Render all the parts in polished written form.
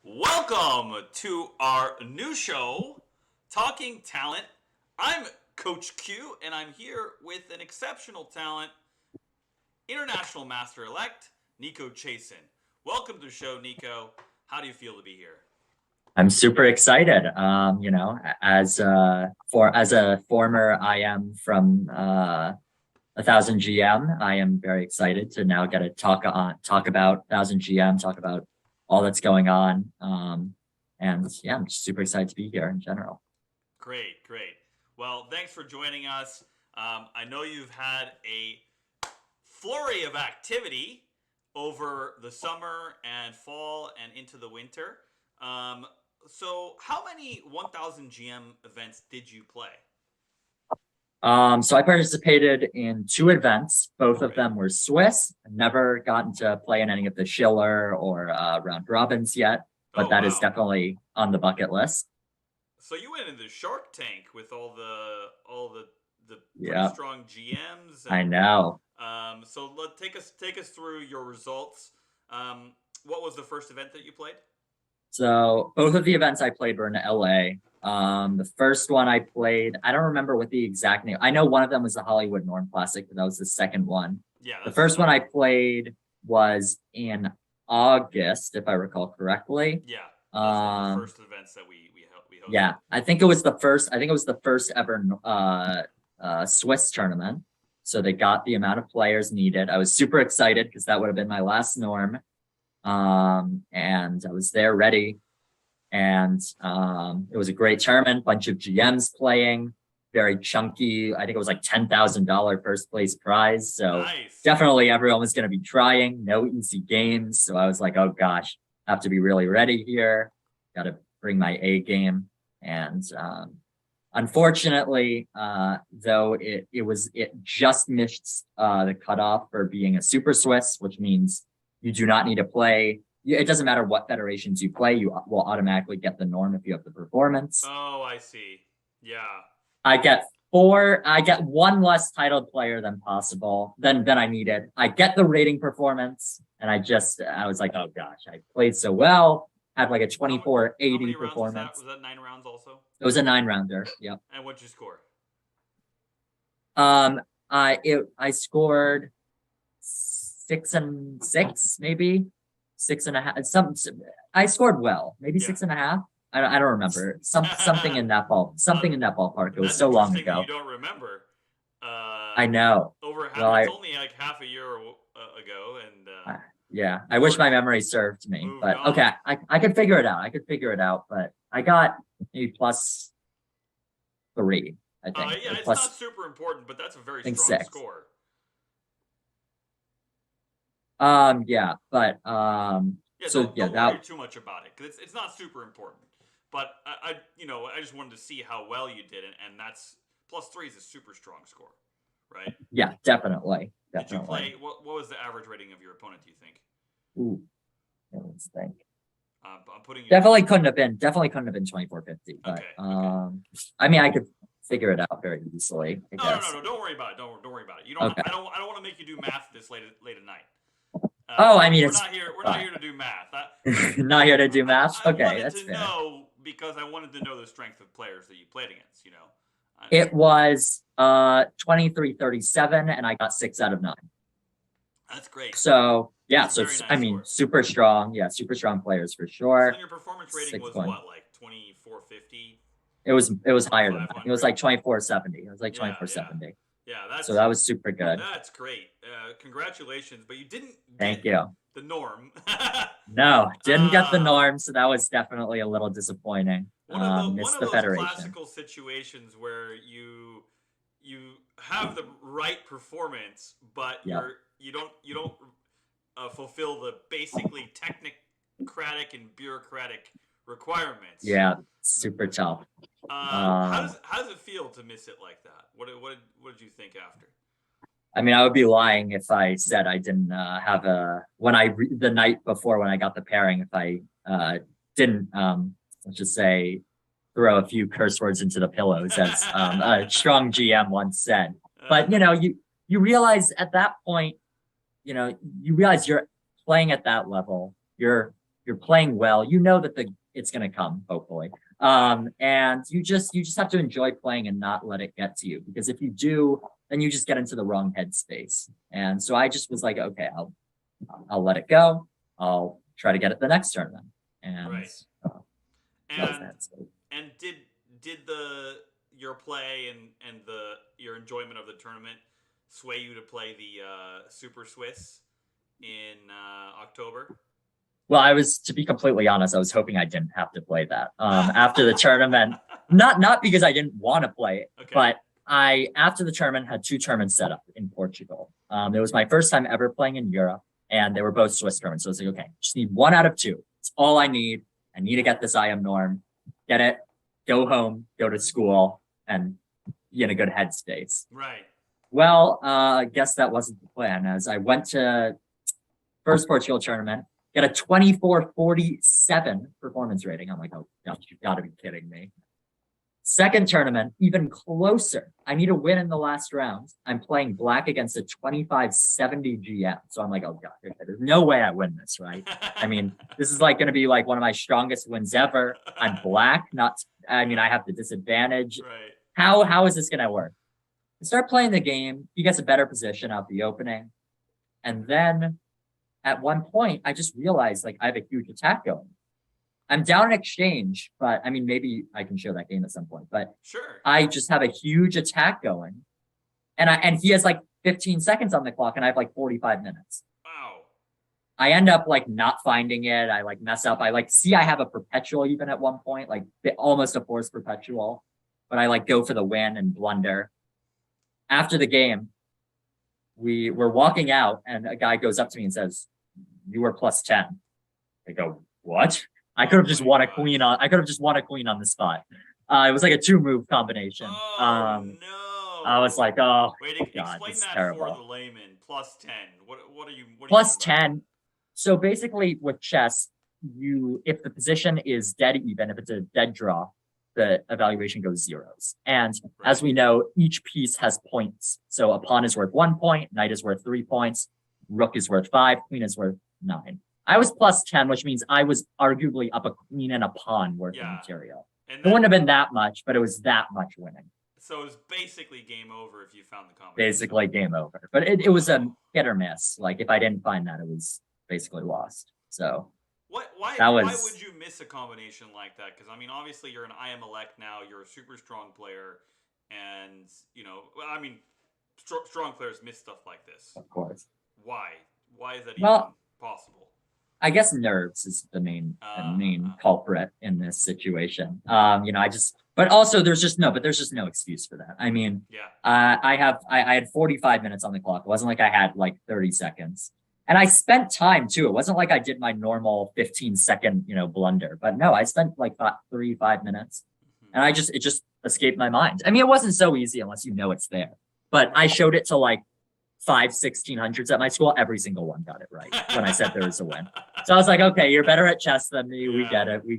Welcome to our new show, Talking Talent. I'm Coach Q, and I'm here with an exceptional talent, International Master Elect, Nico Chasin. Welcome to the show, Nico. How do you feel to be here? I'm super excited. As a former IM from 1000 GM, I am very excited to now get to talk about 1000 GM, talk about all that's going on. And yeah, I'm just super excited to be here in general. Great. Well, thanks for joining us. I know you've had a flurry of activity over the summer and fall and into the winter. So how many 1000 GM events did you play? So I participated in two events. Both of Great. them were Swiss. Never gotten to play in any of the Schiller or round robins yet, but Oh, that is wow. definitely on the bucket list. So you went in the Shark Tank with all the pretty Yeah, strong GMs I and know. take us through your results. What was the first event that you played? So both of the events I played were in LA. The first one I played, I don't remember what the exact name. I know one of them was the Hollywood Norm Classic, but that was the second one. Yeah, The that's the first one second I one. played was in August, if I recall correctly. Yeah, that was one of the Um, first events that we hosted. yeah, I think it was the first. I think it was the first ever Swiss tournament. So they got the amount of players needed. I was super excited because that would have been my last Norm. And I was there ready. And it was a great tournament, bunch of GMs playing, very chunky. I think it was like $10,000 first place prize. So Nice. definitely everyone was going to be trying, no easy games. So I was like, oh gosh, I have to be really ready here. Got to bring my A game. And unfortunately, though it just missed the cutoff for being a Super Swiss, which means you do not need to play. It doesn't matter what federations you play, you will automatically get the norm if you have the performance. Oh, I see. Yeah. I get one less titled player than possible than I needed. I get the rating performance, and I was like, oh gosh, I played so well, had like a How 2480 many rounds was that? performance. Was that 9 rounds also? It was a 9 rounder. Yep. And what'd you score? Um, I scored 6 and 6, maybe 6.5. I scored well, maybe Yeah. 6.5. I don't remember. Something in that Uh, something in that ballpark. It was that's so long interesting that you ago. don't remember. I know. Over half. Well, It's only like half a year ago, and I yeah. I you wish already my memory served me, moved but on. okay. I could figure it out. I could figure it out, but I got maybe +3, I think, Yeah, or it's plus not super important, but that's a very I think strong 6. score. Yeah, but Yeah, so yeah, don't worry that too much about it because it's not super important. But I just wanted to see how well you did, and that's +3 is a super strong score, right? yeah, definitely. Did you Definitely. play? What was the average rating of your opponent? Do you think? Ooh, let's think. I'm putting you on the Definitely spot. couldn't have been 2450, but Okay. I mean I could figure it out very easily, I guess. No. Don't worry about it. Don't worry about it. You don't. Okay. I don't want to make you do math this late at night. Oh, I mean We're it's not here. We're not fine. here to do math. Not here to do math. I Okay, wanted that's to fair. know because I wanted to know the strength of players that you played against. It was 2337 and I got 6 out of 9. That's great. So yeah, That's a so very I nice mean score. super strong. Yeah, super strong players for So sure. then your performance rating Six was point. what, like 2450, It was higher than that. It was 2500? like 2470. It was like Yeah, 2470. So That's that was super good. great. Congratulations, but you didn't get Thank you. the norm. No, didn't get the uh, norm, so that was definitely a little disappointing. one Missed of the those federation. classical situations where you have the right performance, but Yep. you don't fulfill the basically technocratic and bureaucratic requirements. Yeah, super tough. Um, How does it feel to miss it like that? What did you think after? I mean, I would be lying if I said I didn't have the night before when I got the pairing, if I didn't, let's just say, throw a few curse words into the pillows, as a strong GM once said. But you realize at that point, you realize you're playing at that level. You're you're playing well. You know that it's gonna come, hopefully. And you just have to enjoy playing and not let it get to you, because if you do, then you just get into the wrong headspace. And so I just was like, okay, I'll let it go. I'll try to get it the next tournament. And Right. that was that. So, And did your play and your enjoyment of the tournament sway you to play the Super Swiss in October? well, to be completely honest, I was hoping I didn't have to play that after the tournament. Not because I didn't want to play it, Okay. but I, after the tournament, had 2 tournaments set up in Portugal. It was my first time ever playing in Europe, and they were both Swiss tournaments. So I was like, okay, just need 1 out of 2. It's all I need. I need to get this IM norm, get it, go home, go to school, and be in a good headspace. Right. Well, I guess that wasn't the plan, as I went to first Portugal tournament, get a 24.47 performance rating. I'm like, oh gosh, you've got to be kidding me. Second tournament, even closer. I need a win in the last round. I'm playing black against a 25.70 GM. So I'm like, oh God, there's no way I win this, right? I mean, this is like going to be like one of my strongest wins ever. I'm black, I have the disadvantage. Right. How is this going to work? I start playing the game. He gets a better position out the opening. And then at one point, I just realized like I have a huge attack going. I'm down in exchange, but I mean, maybe I can show that game at some point, but Sure. I just have a huge attack going, and he has like 15 seconds on the clock and I have like 45 minutes. Wow. I end up like not finding it. I like mess up. I like see I have a perpetual even at one point, like almost a forced perpetual, but I like go for the win and blunder. After the game, we're walking out and a guy goes up to me and says, "You were plus 10." I go, "What?" I could have just won a queen on the spot. It was like a 2-move combination. Oh, no. I was like, oh, Wait, God, explain this is that terrible. for the layman. Plus 10. What are you Plus mean by 10. So basically with chess, if the position is dead even, if it's a dead draw, the evaluation goes zeros. And Right. as we know, each piece has points. So a pawn is worth 1 point, knight is worth 3 points, rook is worth 5, queen is worth 9. I was plus 10, which means I was arguably up a queen and a pawn worth of material. And It wouldn't have been that much, but it was that much winning. So it was basically game over if you found the combination. Basically game over. But it was a hit or miss. Like if I didn't find that, it was basically lost. So why would you miss a combination like that? Because I mean, obviously you're an IM elect now. You're a super strong player, and strong players miss stuff like this. Of course. Why? Why is that even possible? I guess nerves is the main culprit in this situation. But also there's just no excuse for that. I mean, I had 45 minutes on the clock. It wasn't like I had like 30 seconds. And I spent time too. It wasn't like I did my normal 15-second, blunder. But no, I spent like 3-5 minutes. And it just escaped my mind. I mean, it wasn't so easy unless you know it's there. But I showed it to like 5 1600s at my school. Every single one got it right when I said there was a win. So I was like, okay, you're better at chess than me. We get it. You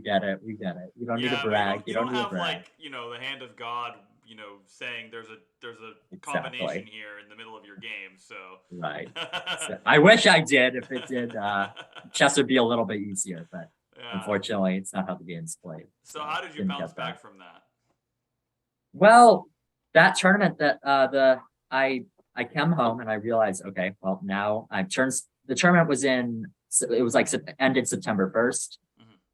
don't need to brag. You don't need to brag. Like, the hand of God, saying there's a combination here in the middle of your game. So right. So I wish I did. If it did, chess would be a little bit easier, but unfortunately it's not how the game's played. So how did you bounce back from that? Well, that tournament that I came home and I realized, okay, well now the tournament ended September 1st.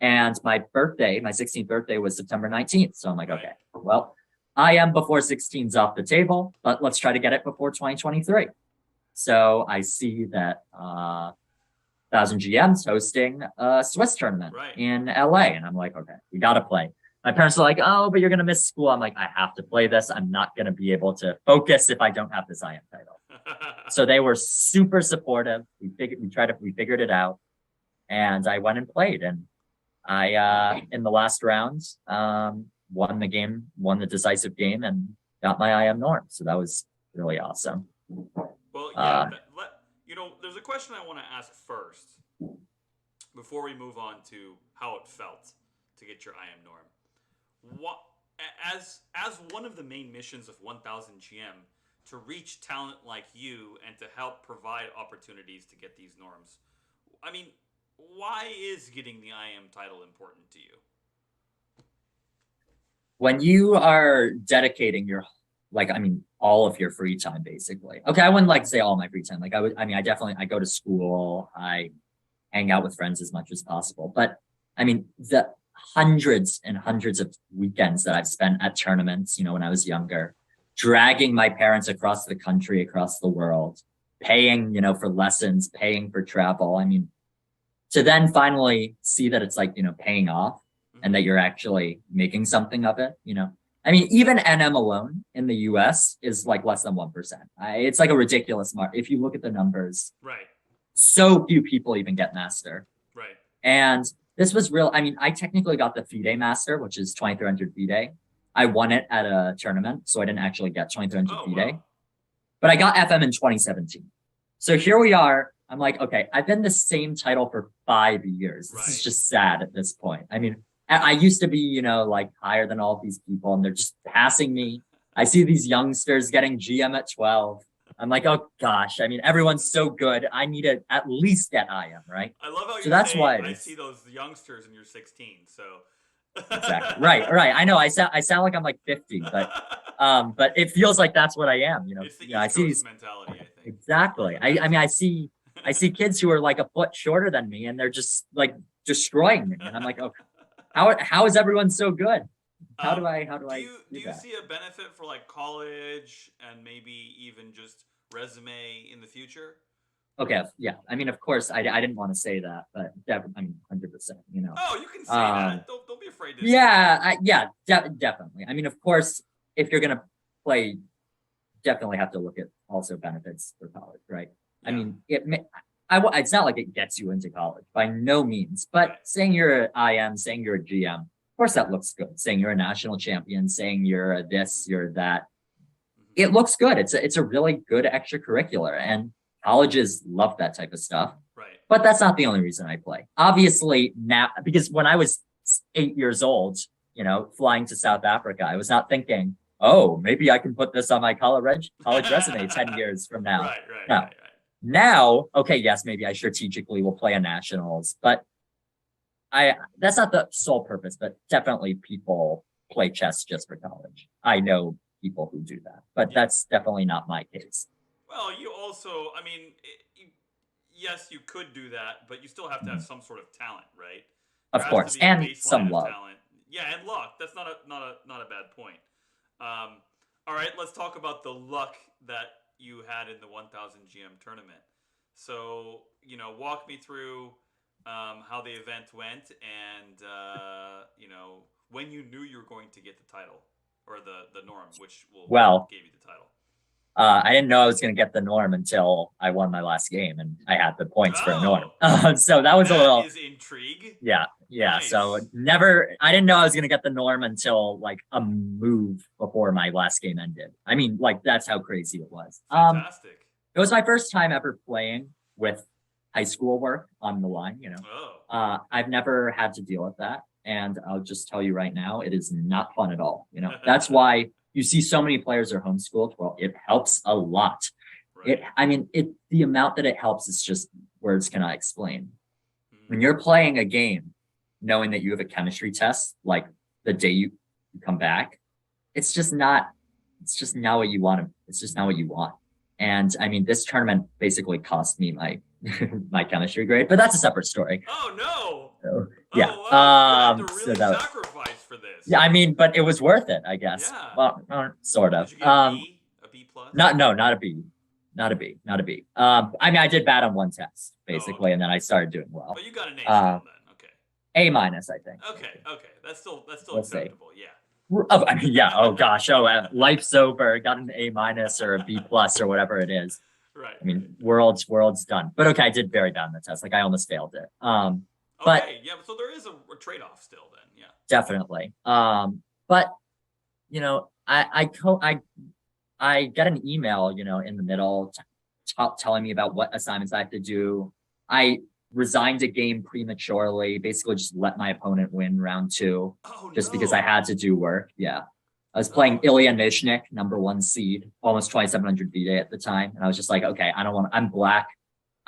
And my 16th birthday was September 19th. So I'm like, okay, well, I am before 16's off the table, but let's try to get it before 2023. So I see that 1000 GM's hosting a Swiss tournament in LA. And I'm like, okay, we got to play. My parents are like, oh, but you're going to miss school. I'm like, I have to play this. I'm not going to be able to focus if I don't have this IM title. So they were super supportive. We figured it out. And I went and played. And I, in the last round, won the decisive game and got my IM norm. So that was really awesome. Well, there's a question I want to ask first before we move on to how it felt to get your IM norm. As one of the main missions of 1000 GM, to reach talent like you and to help provide opportunities to get these norms, I mean, why is getting the IM title important to you? When you are dedicating your, all of your free time, basically. Okay, I wouldn't like to say all my free time. I go to school, I hang out with friends as much as possible. But the hundreds and hundreds of weekends that I've spent at tournaments, when I was younger, dragging my parents across the country, across the world, paying, for lessons, paying for travel. To then finally see that it's paying off and that you're actually making something of it, even NM alone in the US is less than 1%. It's a ridiculous mark. If you look at the numbers, right? So few people even get master. Right. And this was real. I technically got the FIDE master, which is 2300 FIDE. I won it at a tournament, so I didn't actually get 2300 FIDE. Wow. But I got FM in 2017. So here we are. I'm like, okay, I've been the same title for 5 years. This is just sad at this point. I used to be, higher than all of these people, and they're just passing me. I see these youngsters getting GM at 12. I'm like, oh gosh, everyone's so good. I need to at least get IM, right? I love how you that's say, why I see those youngsters and you're 16, so. Exactly. Right. I know I sound like I'm 50, but it feels like that's what I am, It's the East Coast mentality, I think. Exactly. I see kids who are a foot shorter than me, and they're just destroying me. And I'm like, oh, how is everyone so good? How do I do you see a benefit for college and maybe even just resume in the future? Okay, yeah. Of course, I didn't want to say that, but 100%. Oh, you can say that. Don't be afraid to. Definitely. Of course, if you're gonna play, definitely have to look at also benefits for college, right? Yeah. It's not like it gets you into college by no means, but saying you're an IM, saying you're a GM, of course that looks good. Saying you're a national champion, saying you're a this, you're that, it looks good. It's a really good extracurricular, and colleges love that type of stuff. Right. But that's not the only reason I play. Obviously now, because when I was 8 years old, flying to South Africa, I was not thinking, oh, maybe I can put this on my college resume 10 years from now. Right. Now, okay, yes, maybe I strategically will play a nationals, but that's not the sole purpose, but definitely people play chess just for college. I know people who do that, but that's definitely not my case. Well, you also, yes, you could do that, but you still have to have some sort of talent, right? Of course, and some luck. Talent. Yeah, and luck. That's not a bad point. All right, let's talk about the luck that you had in the 1000 GM tournament. So, walk me through how the event went, and when you knew you were going to get the title, or the norm, which gave you the title. I didn't know I was going to get the norm until I won my last game, and I had the points for a norm. So that was a little. That is intrigue. Yeah. Nice. So I didn't know I was going to get the norm until a move before my last game ended. That's how crazy it was. Fantastic. It was my first time ever playing with high school work on the line. I've never had to deal with that, and I'll just tell you right now, it is not fun at all. That's why you see so many players are homeschooled. Well, it helps a lot. Right. The amount that it helps is just words cannot explain. When you're playing a game, knowing that you have a chemistry test, the day you come back, it's just not what you want. It's just not what you want. And this tournament basically cost me my my chemistry grade, but that's a separate story. Oh no. So, yeah. Oh, wow. You had to really sacrifice for this. Yeah, but it was worth it, I guess. Yeah. Well, sort of. Did you get a B plus? Not a B. Not a B. I did bad on one test, basically, and then I started doing well. But you got an A then. Okay. A minus, I think. Okay. That's still acceptable. Yeah. Oh, yeah. Oh gosh. Oh, life's over. Got an A minus or a B plus or whatever it is. Right. World's done. But okay, I did very bad on the test. I almost failed it. But yeah. So there is a trade-off still then. Yeah. Definitely. But I get an email, in the middle telling me about what assignments I have to do. I resigned a game prematurely, basically just let my opponent win round 2 because I had to do work. Yeah. I was playing Ilya Nishnik, number 1 seed, almost 2,700 VDA at the time. And I was just like, okay, I'm black.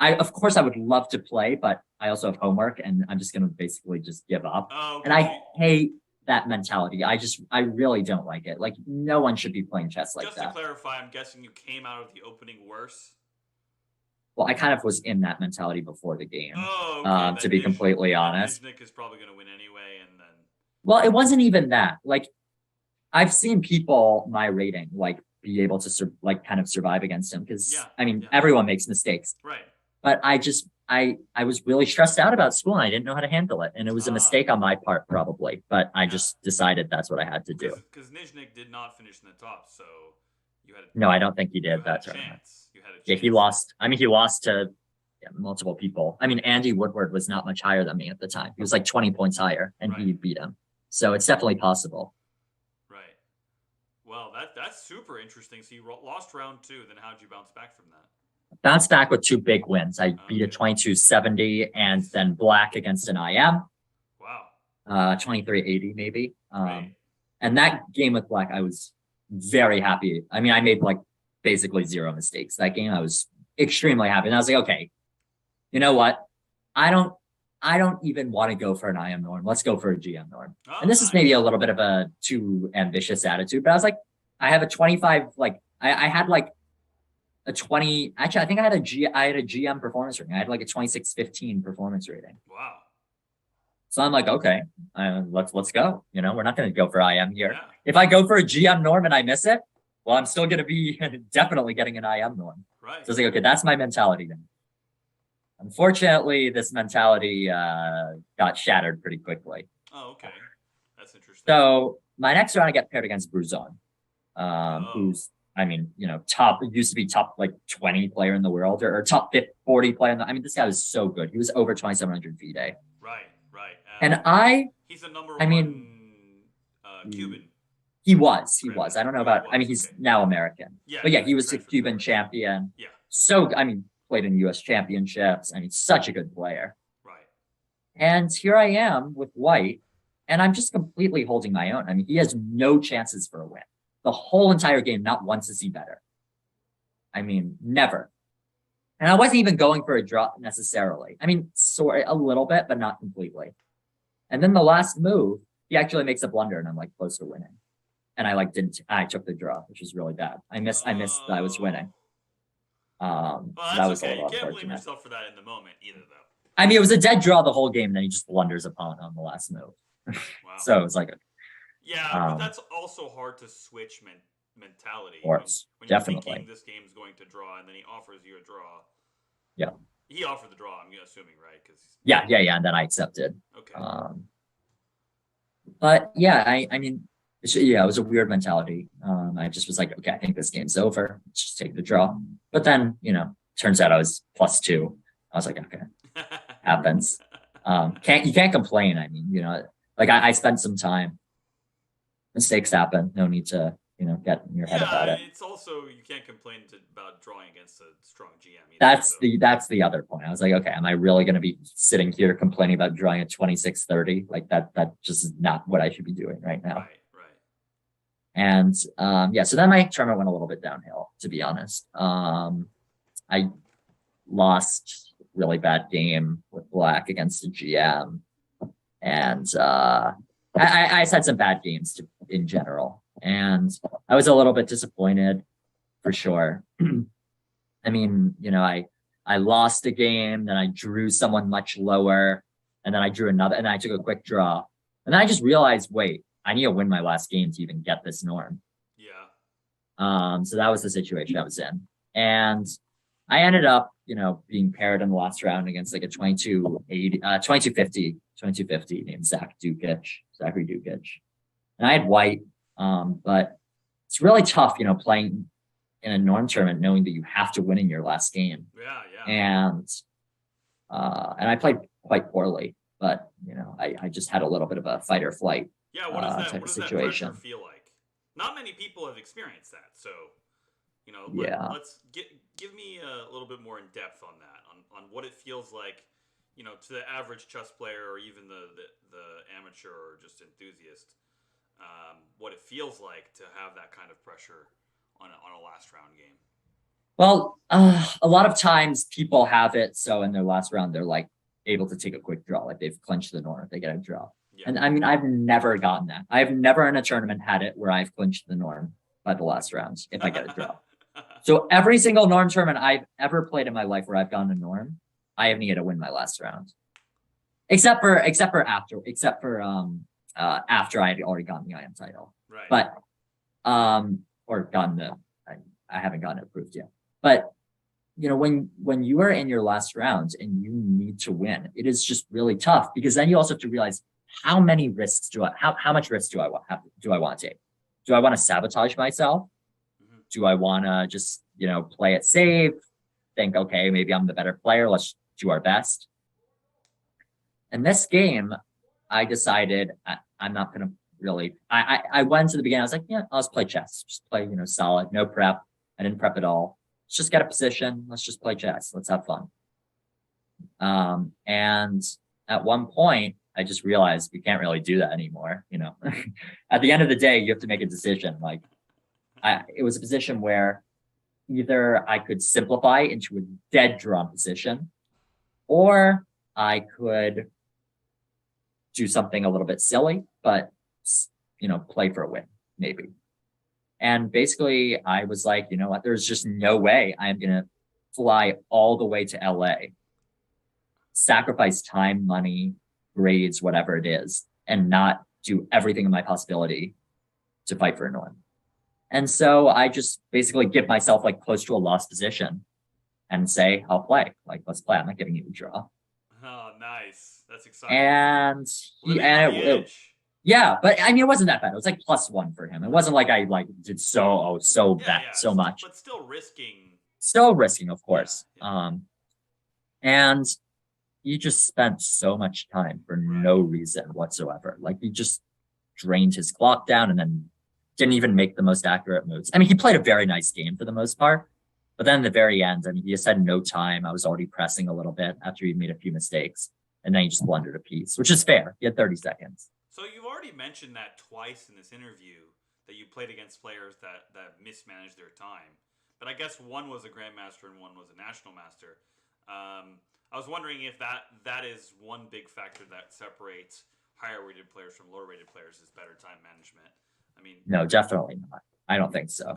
Of course I would love to play, but I also have homework and I'm just going to basically just give up. Oh, And I hate that mentality. I really don't like it. Like no one should be playing chess like just that. to clarify, I'm guessing you came out of the opening worse. Well, I kind of was in that mentality before the game, Oh, okay. to be completely honest. Nizhnik is probably going to win anyway, and then. Well, it wasn't even that. Like, I've seen people my rating like be able to like kind of survive against him because I mean everyone makes mistakes. Right. But I was really stressed out about school and I didn't know how to handle it, and it was a mistake on my part probably. But I just decided that's what I had to do. Because Nizhnik did not finish in the top, so you had. No, I don't think he did that tournament. You had a chance. Yeah, he lost. I mean, he lost to multiple people. I mean, Andy Woodward was not much higher than me at the time. He was like 20 points higher, and he beat him. So it's definitely possible. Right. Well, that's super interesting. So you lost round 2. Then how'd you bounce back from that? Bounced back with 2 big wins. I beat a 2270 and then black against an IM. Wow. 2380 maybe. And that game with black, I was very happy. I mean, I made like basically 0 mistakes. That game, I was extremely happy. And I was like, okay, you know what? I don't even want to go for an IM norm. Let's go for a GM norm. Oh, and this is maybe a little bit of a too ambitious attitude, but I was like, I have a 25, like I had like a 20, actually, I think I had a GM performance rating. I had like a 2615 performance rating. Wow. So I'm like, okay, let's go. You know, we're not going to go for IM here. Yeah. If I go for a GM norm and I miss it, well, I'm still going to be definitely getting an IM norm. Right. So I was like, okay, that's my mentality then. Unfortunately, this mentality got shattered pretty quickly. Oh, okay. That's interesting. So my next round, I get paired against Bruzon, who's, I mean, you know, used to be top like 20 player in the world or top 40 player. I mean, this guy was so good. He was over 2,700 VDA. Right. And he's a number I mean, one Cuban. He was. I don't know about, I mean, he's now American. Yeah. But yeah, he was a Cuban champion. Yeah. So, I mean, played in US championships. I mean, such a good player. Right. And here I am with white, and I'm just completely holding my own. I mean, he has no chances for a win. The whole entire game, not once is he better. I mean, never. And I wasn't even going for a draw necessarily. I mean, sort a little bit, but not completely. And then the last move, he actually makes a blunder, and I'm like close to winning. And I took the draw, which was really bad. I missed that I was winning. Well, that's that was okay. a little You can't blame unfortunate. yourself for that in the moment either, though. I mean, it was a dead draw the whole game, and then he just blunders upon on the last move. Wow. So it was like, yeah, but that's also hard to switch mentality. Of course, when definitely. You're thinking this game's going to draw, and then he offers you a draw. Yeah. He offered the draw, I'm assuming, right? Yeah, and then I accepted. Okay. But yeah, I mean, it was a weird mentality. I just was like, okay, I think this game's over. Let's just take the draw. But then, you know, turns out I was +2. I was like, okay, happens. You can't complain. I mean, you know, like I spent some time. Mistakes happen. No need to, you know, get in your head about it. It's also, you can't complain about drawing against a strong GM either. That's the other point. I was like, okay, am I really going to be sitting here complaining about drawing a 2630? Like that just is not what I should be doing right now. Right. And so then my tournament went a little bit downhill, to be honest. I lost a really bad game with black against a GM. And I just had some bad games in general. And I was a little bit disappointed, for sure. I mean, you know, I lost a game, then I drew someone much lower, and then I drew another, and I took a quick draw. And then I just realized, wait, I need to win my last game to even get this norm. Yeah. So that was the situation I was in. And I ended up, you know, being paired in the last round against like a 2250 named Zachary Dukic. And I had white, but it's really tough, you know, playing in a norm tournament, knowing that you have to win in your last game. Yeah. And I played quite poorly, but you know, I just had a little bit of a fight or flight. Yeah, what does type that of situation pressure feel like? Not many people have experienced that, so you know. Let's give me a little bit more in depth on that, on what it feels like, you know, to the average chess player or even the amateur or just enthusiast. What it feels like to have that kind of pressure on a last round game. Well, a lot of times people have it so in their last round they're like able to take a quick draw, like they've clinched the norm if they get a draw. Yeah. And I mean, I've never gotten that. I've never in a tournament had it where I've clinched the norm by the last round if I get a draw. So every single norm tournament I've ever played in my life where I've gotten a norm, I have needed to win my last round. Except for after I had already gotten the IM title. Right. But or gotten I haven't gotten it approved yet. But you know, when you are in your last round and you need to win, it is just really tough, because then you also have to realize how much risk do I want to take? Do I want to sabotage myself? Mm-hmm. Do I want to just, you know, play it safe? Think, okay, maybe I'm the better player. Let's do our best. In this game, I decided I'm not going to really, I went to the beginning. I was like, yeah, I'll just play chess. Just play, you know, solid, no prep. I didn't prep at all. Let's just get a position. Let's just play chess. Let's have fun. And at one point, I just realized we can't really do that anymore. You know, at the end of the day, you have to make a decision. Like, it was a position where either I could simplify into a dead drawn position, or I could do something a little bit silly, but, you know, play for a win, maybe. And basically, I was like, you know what? There's just no way I'm going to fly all the way to LA, sacrifice time, money, grades, whatever it is, and not do everything in my possibility to fight for a norm. And so I just basically give myself like close to a lost position and say, I'll play. Like, let's play. I'm not giving you a draw. Oh, nice. That's exciting. And yeah, but I mean, it wasn't that bad. It was like +1 for him. It wasn't like I like did so much. But still risking. Still risking, of course. Yeah. And he just spent so much time for no reason whatsoever. Like, he just drained his clock down and then didn't even make the most accurate moves. I mean, he played a very nice game for the most part, but then at the very end, I mean, he just had no time. I was already pressing a little bit after he made a few mistakes, and then he just blundered a piece, which is fair. He had 30 seconds. So you've already mentioned that twice in this interview, that you played against players that mismanaged their time. But I guess one was a grandmaster and one was a national master. I was wondering if that is one big factor that separates higher rated players from lower rated players, is better time management. I mean, no, definitely not. I don't think so.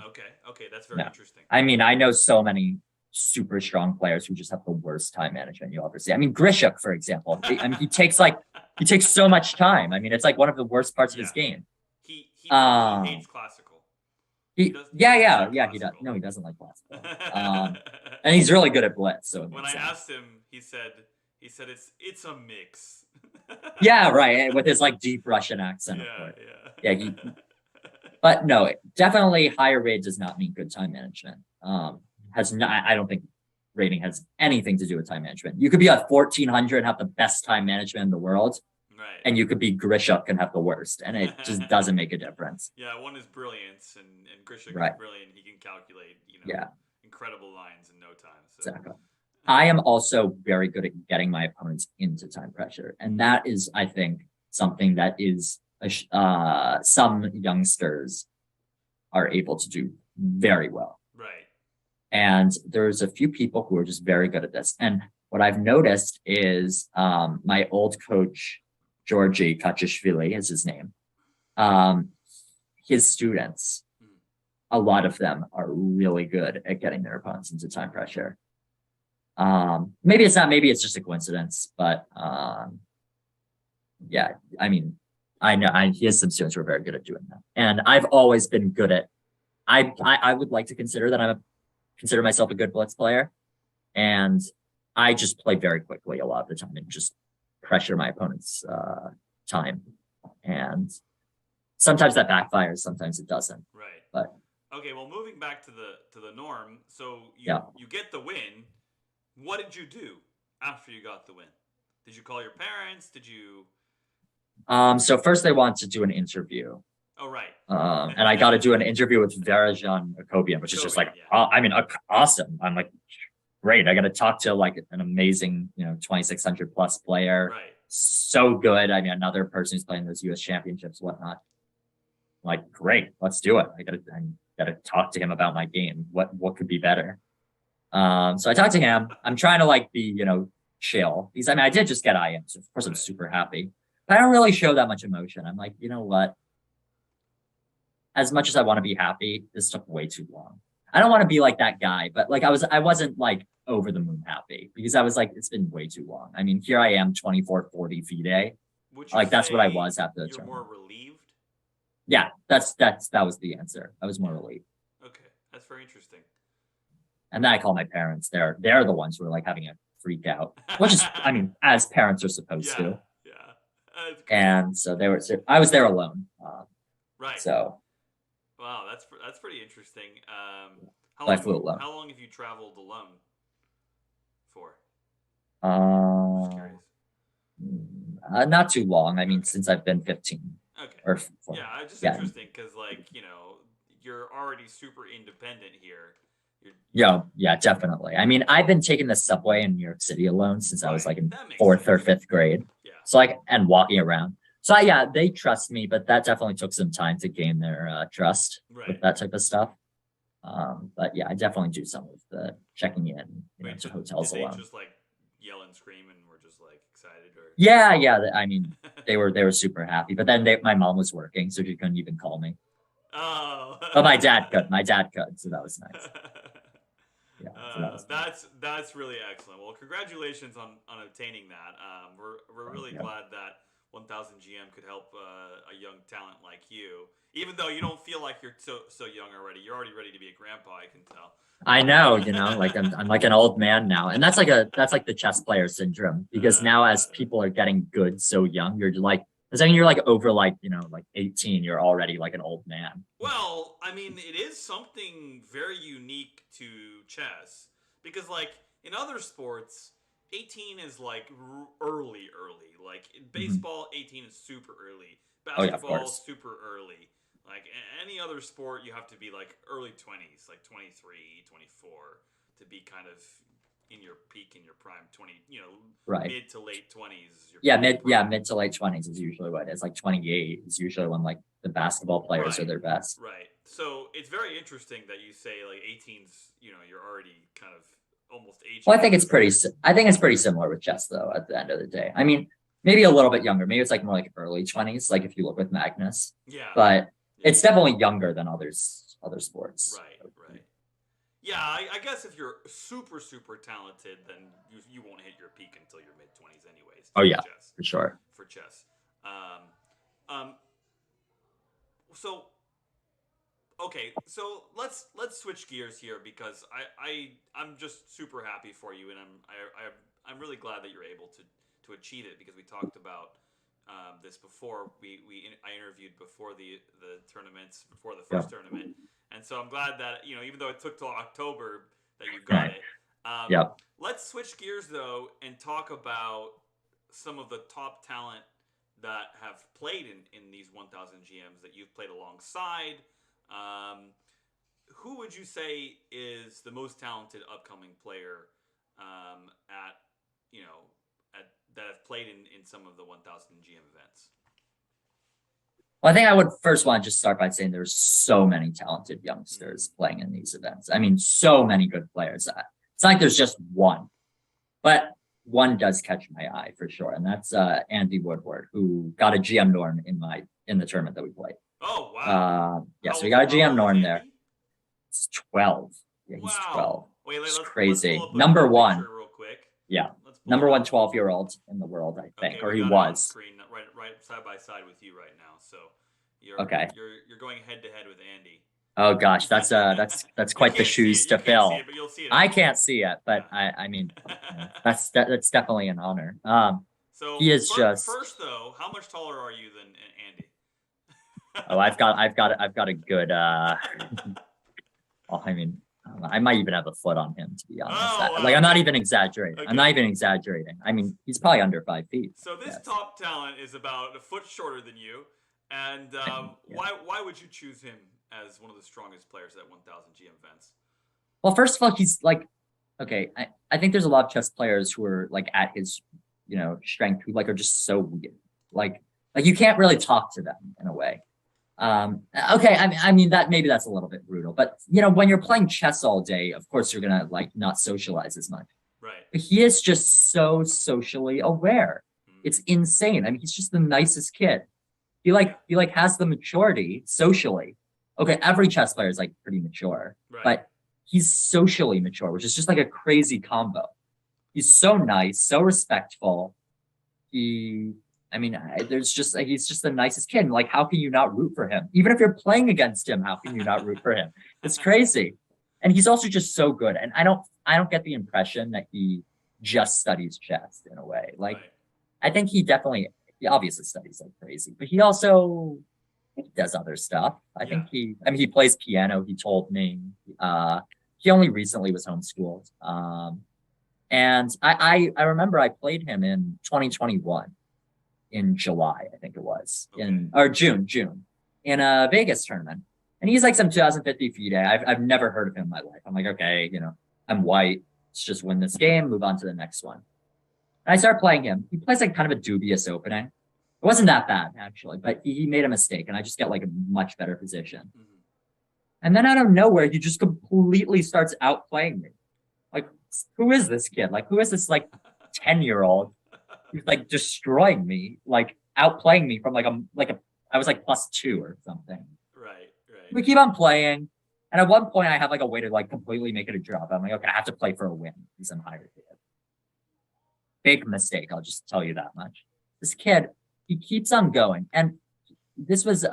Okay, that's very interesting. I mean, I know so many super strong players who just have the worst time management you'll ever see. I mean, Grishuk, for example. I mean, he takes so much time. I mean, it's like one of the worst parts of his game. He hates classical. He does. No, he doesn't like classical. And he's really good at blitz. So when I asked him, he said it's a mix. Yeah, right. With his like deep Russian accent. Yeah. But no, definitely higher rate does not mean good time management. I don't think rating has anything to do with time management. You could be at 1400 and have the best time management in the world. Right. And you could be Grishuk and have the worst, and it just doesn't make a difference. Yeah, one is brilliance, and Grishuk is brilliant. He can calculate, incredible lines in no time. So. Exactly. I am also very good at getting my opponents into time pressure, and that is, I think, something that is some youngsters are able to do very well. Right. And there's a few people who are just very good at this. And what I've noticed is my old coach, Georgi Kachishvili is his name. His students, a lot of them are really good at getting their opponents into time pressure. Maybe it's not, maybe it's just a coincidence, but yeah, I mean, I know he has some students who are very good at doing that. And I've always been good at, I would like to consider that consider myself a good blitz player. And I just play very quickly a lot of the time and just pressure my opponent's time. And sometimes that backfires, sometimes it doesn't. Right. But okay, well, moving back to the norm, so you get the win. What did you do after you got the win? Did you call your parents? Did you? So first they wanted to do an interview. Oh, right. And I got to do an interview with Varajan Akobian, which is just like, awesome. I'm like, great. I got to talk to like an amazing, 2,600 plus player. Right. So good. I mean, another person who's playing those US championships, whatnot. I'm like, great, let's do it. I gotta talk to him about my game. What could be better? So I talked to him. I'm trying to like be, chill. Because I mean, I did just get IM, so of course I'm super happy. But I don't really show that much emotion. I'm like, you know what? As much as I want to be happy, this took way too long. I don't want to be like that guy, but like I wasn't like over the moon happy because I was like, it's been way too long. I mean, here I am, 24-40 V-Day. Like that's what I was after the tournament. More relieved? Yeah, that was the answer. I was more relieved. Okay, that's very interesting. And then I call my parents. They're the ones who are like having a freak out, which is, I mean, as parents are supposed to. Yeah. And so I was there alone. Right. So. Wow, that's pretty interesting. How long have you traveled alone for? Just curious. Not too long. I mean, since I've been 15. Okay. Or just interesting because, like, you know, you're already super independent here. Yeah, definitely. I mean, I've been taking the subway in New York City alone since I was like in 4th or 5th grade. Yeah. So like, and walking around. So yeah, they trust me, but that definitely took some time to gain their trust with that type of stuff. But yeah, I definitely do some of the checking in to hotels alone. They just like yell and scream and were just like excited, or yeah. I mean, they were super happy. But then my mom was working, so she couldn't even call me. Oh. But my dad could, so that was nice. Yeah, so that's really excellent. Well, congratulations on obtaining that. We're really glad that 1000 GM could help a young talent like you. Even though you don't feel like you're so young already, you're already ready to be a grandpa. I can tell. I know, like I'm like an old man now, and that's like the chess player syndrome. Because now as people are getting good so young, you're like. Does that mean you're like over like 18? You're already like an old man. Well, I mean, it is something very unique to chess because, like in other sports, 18 is like early. Like in baseball, 18 is super early. Basketball, super early. Like any other sport, you have to be like early 20s, like 23, 24, to be kind of in your peak, in your prime. 20, mid to late 20s. Mid to late 20s is usually what it is. Like 28 is usually when like the basketball players are their best. Right. So it's very interesting that you say like 18's. You're already kind of almost age. Well, I think it's pretty similar with chess though. At the end of the day, I mean, maybe a little bit younger. Maybe it's like more like early 20s. Like if you look with Magnus. Yeah. But it's definitely younger than other sports. Right. Yeah, I guess if you're super, super talented, then you won't hit your peak until your mid 20s, anyways. Oh yeah, for sure. For chess. So let's switch gears here because I'm just super happy for you, and I'm really glad that you're able to achieve it because we talked about this before. I interviewed before the tournaments, before the first tournament. And so I'm glad that, even though it took till October that you got it. Let's switch gears, though, and talk about some of the top talent that have played in these 1000 GMs that you've played alongside. Who would you say is the most talented upcoming player that have played in some of the 1000 GM events? Well, I think I would first want to just start by saying there's so many talented youngsters playing in these events. I mean, so many good players. It's not like there's just one, but one does catch my eye for sure, and that's Andy Woodward, who got a GM norm in the tournament that we played. Oh wow! So we got a GM norm there. It's 12. Yeah, he's 12. Wait, it's crazy. Number one. Real quick. Yeah. Number one 12-year-old in the world, I think, or he was. Screen, right side by side with you right now. So you're going head to head with Andy. Oh gosh, that's quite the shoes to fill. But you'll see it. I can't see it, but I mean, that's definitely an honor. So he is first though. How much taller are you than Andy? Oh, I've got a good. I mean, I might even have a foot on him, to be honest. I'm not even exaggerating. Okay. I'm not even exaggerating. I mean, he's probably under 5 feet. So this top talent is about a foot shorter than you. And why would you choose him as one of the strongest players at 1000 GM events? Well, first of all, he's like, okay, I think there's a lot of chess players who are like at his, strength, who like are just so weird. Like you can't really talk to them in a way. Okay, I mean that maybe that's a little bit brutal, but when you're playing chess all day, of course you're gonna like not socialize as much. Right. But he is just so socially aware. It's insane. I mean, he's just the nicest kid. He has the maturity socially. Okay, every chess player is like pretty mature, Right. but he's socially mature, which is just like a crazy combo. He's so nice, so respectful. There's just like, he's just the nicest kid. Like, how can you not root for him? Even if you're playing against him, how can you not root for him? It's crazy. And he's also just so good. And I don't get the impression that he just studies chess in a way. Like, Right. I think he obviously studies like crazy, but he does other stuff. I think he plays piano. He told me, he only recently was homeschooled. And I remember I played him in 2021 in July, I think it was, June in a Vegas tournament. And he's like some 2050 FIDE. I've never heard of him in my life. I'm like, okay, I'm white. Let's just win this game, move on to the next one. And I start playing him. He plays like kind of a dubious opening. It wasn't that bad, actually, but he made a mistake, and I just get like a much better position. And then out of nowhere, he just completely starts outplaying me. Like, who is this kid? Like, who is this like 10-year-old who's like destroying me, like outplaying me from I was like +2 or something. Right. We keep on playing, and at one point I have like a way to like completely make it a drop. I'm like, okay, I have to play for a win because I'm higher than him. Big mistake, I'll just tell you that much. This kid, he keeps on going, and this was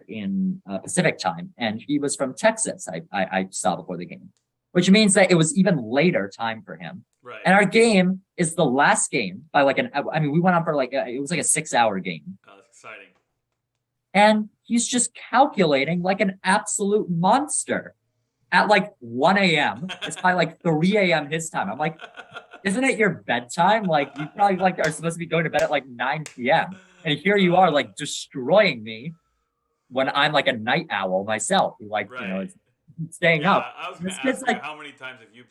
in Pacific time, and he was from Texas. I saw before the game, which means that it was even later time for him. Right. And our game is the last game by like we went on for like it was like a 6-hour game. Oh, that's exciting. And he's just calculating like an absolute monster at like 1 a.m. It's probably like 3 a.m. his time. I'm like, isn't it your bedtime? Like, you probably like are supposed to be going to bed at like 9 p.m. And here you are like destroying me when I'm like a night owl myself, who like, is staying up. I was going to ask you, how many times have you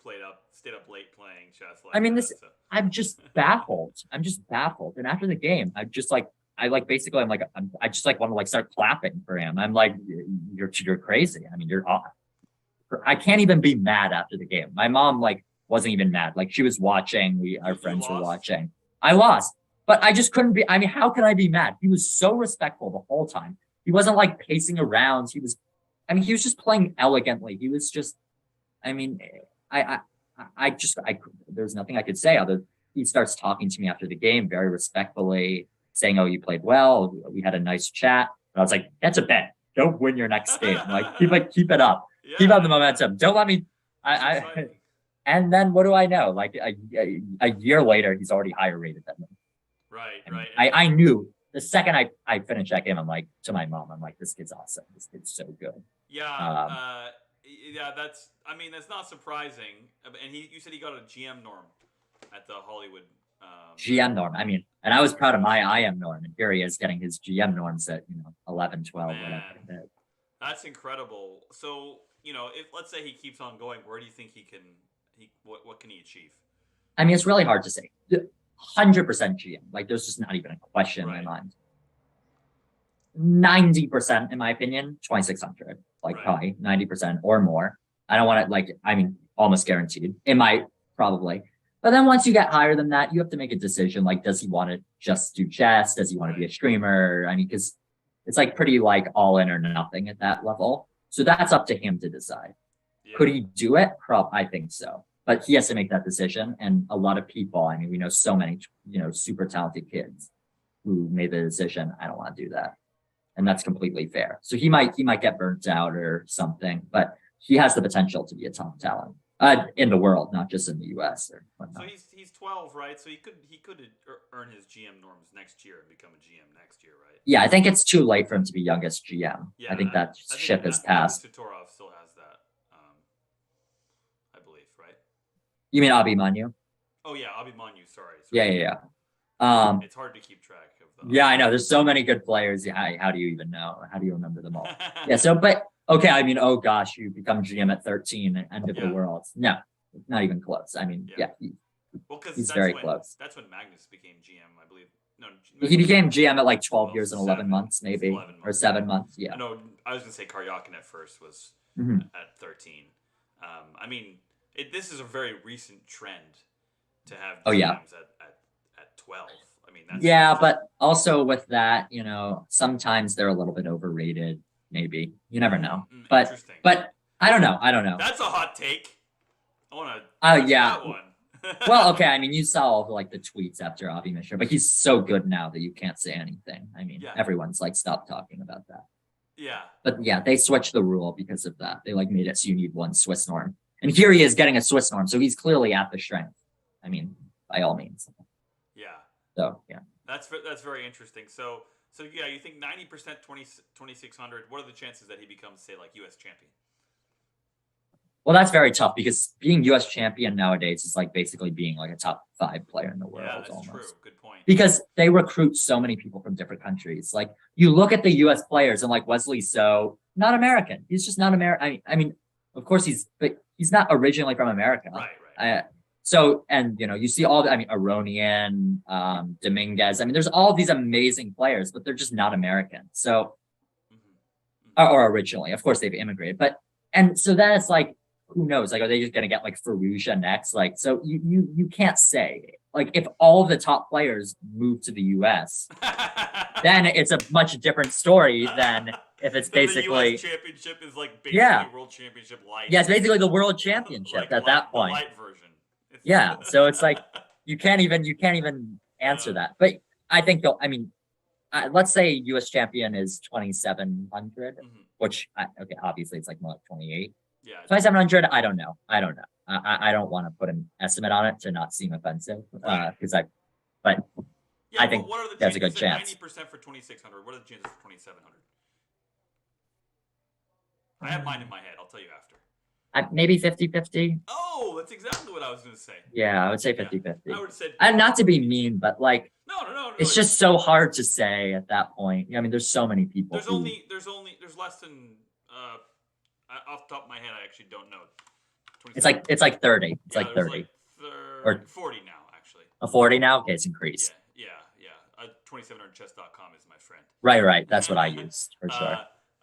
stayed up late playing chess? I'm just baffled. I'm just baffled. And after the game, I just like I just like want to like start clapping for him. I'm like, you're crazy. I mean, you're off. I can't even be mad after the game. My mom like wasn't even mad. Like, she was watching. Our friends were watching. I lost, but I just couldn't be. I mean, how can I be mad? He was so respectful the whole time. He wasn't like pacing around. He was just playing elegantly. He was just, there's nothing I could say other. He starts talking to me after the game very respectfully, saying, "Oh, you played well. We had a nice chat." And I was like, "That's a bet. Don't win your next game. Keep it up. Yeah. Keep up the momentum. Don't let me." And then what do I know? Like a year later, he's already higher rated than me. Right. I knew the second I finished that game. I'm like, to my mom, I'm like, this kid's awesome. This kid's so good. Yeah. That's not surprising. And you said he got a GM norm at the Hollywood. GM norm. And I was proud of my IM norm, and here he is getting his GM norms at 11, 12, whatever. That's incredible. So if let's say he keeps on going, where do you think what can he achieve? It's really hard to say. 100% GM. Like, there's just not even a question in my mind. 90%, in my opinion, 2600. Probably 90% or more. I don't want to almost guaranteed. It might probably. But then once you get higher than that, you have to make a decision. Like, does he want to just do chess? Does he want to be a streamer? Because it's like pretty like all in or nothing at that level. So that's up to him to decide. Yeah. Could he do it? I think so. But he has to make that decision. And a lot of people, we know so many, super talented kids who made the decision, I don't want to do that. And that's completely fair. So he might get burnt out or something, but he has the potential to be a top talent. In the world, not just in the U.S. or whatnot. So he's 12, right? So he could earn his GM norms next year and become a GM next year, right? Yeah, I think it's too late for him to be youngest GM. Yeah, I think that ship has passed. Tutorov still has that, I believe, right? You mean Abhimanyu? Oh yeah, Abhimanyu. Sorry. Yeah. It's hard to keep track of them. Yeah, I know. There's so many good players. Yeah, how do you even know? How do you remember them all? Yeah. So, but. Okay, oh gosh, you become GM at 13, end of the world. No, not even close. He's very close. That's when Magnus became GM, I believe. No, he became GM at like 12 years and 11 months, maybe, 11 months. Or 7 months. Yeah. No, I was gonna say Karyakin at first was at 13. this is a very recent trend to have Oh, yeah. GMs at 12. I mean, that's Yeah, but also with that, sometimes they're a little bit overrated. Maybe you never know. But interesting. I don't know. I don't know. That's a hot take. I want to. Yeah. That one. Well, okay. I mean, you saw all the the tweets after Avi Mishra, but he's so good now that you can't say anything. I mean, everyone's like, stop talking about that. Yeah. But yeah, they switched the rule because of that. They made it so you need one Swiss norm, and here he is getting a Swiss norm, so he's clearly at the strength. I mean, by all means. Yeah. So yeah. That's very interesting. So yeah, you think 90% 2600. What are the chances that he becomes, say, like U.S. champion? Well, that's very tough because being U.S. champion nowadays is like basically being like a top 5 player in the world. Yeah, that's almost. true. Good point. Because they recruit so many people from different countries. Like you look at the U.S. players and like Wesley So, not American. He's just not American. I mean, of course but he's not originally from America. Right. So, and you see Aronian, Dominguez. I mean, there's all these amazing players, but they're just not American. So, or originally, of course, they've immigrated. And so then it's like, who knows? Like, are they just gonna get like Ferrugia next? Like, so you can't say. Like, if all the top players move to the U.S., then it's a much different story than if it's basically the US championship is like basically world championship light. Yeah, it's basically the world championship at that point. The light version. Yeah, so it's like you can't even answer that. But I think let's say U.S. champion is 2,700, which obviously it's like more like 28. Yeah, 2,700. I don't know. I don't want to put an estimate on it to not seem offensive because I think that's a good chance. 90% for 2,600. What are the chances for 2,700? I have mine in my head. I'll tell you after. Maybe 50-50. Oh, that's exactly what I was going to say. Yeah, I would say 50-50. I would say. And not to be mean, but like, no. It's just so hard to say at that point. I mean, there's so many people. There's less than. Off the top of my head, I actually don't know. It's like 30. It's like 30. Or 40 now, actually. A 40 now? Okay, it's increased. Yeah. 2700chess.com is my friend. Right. That's what I used for sure.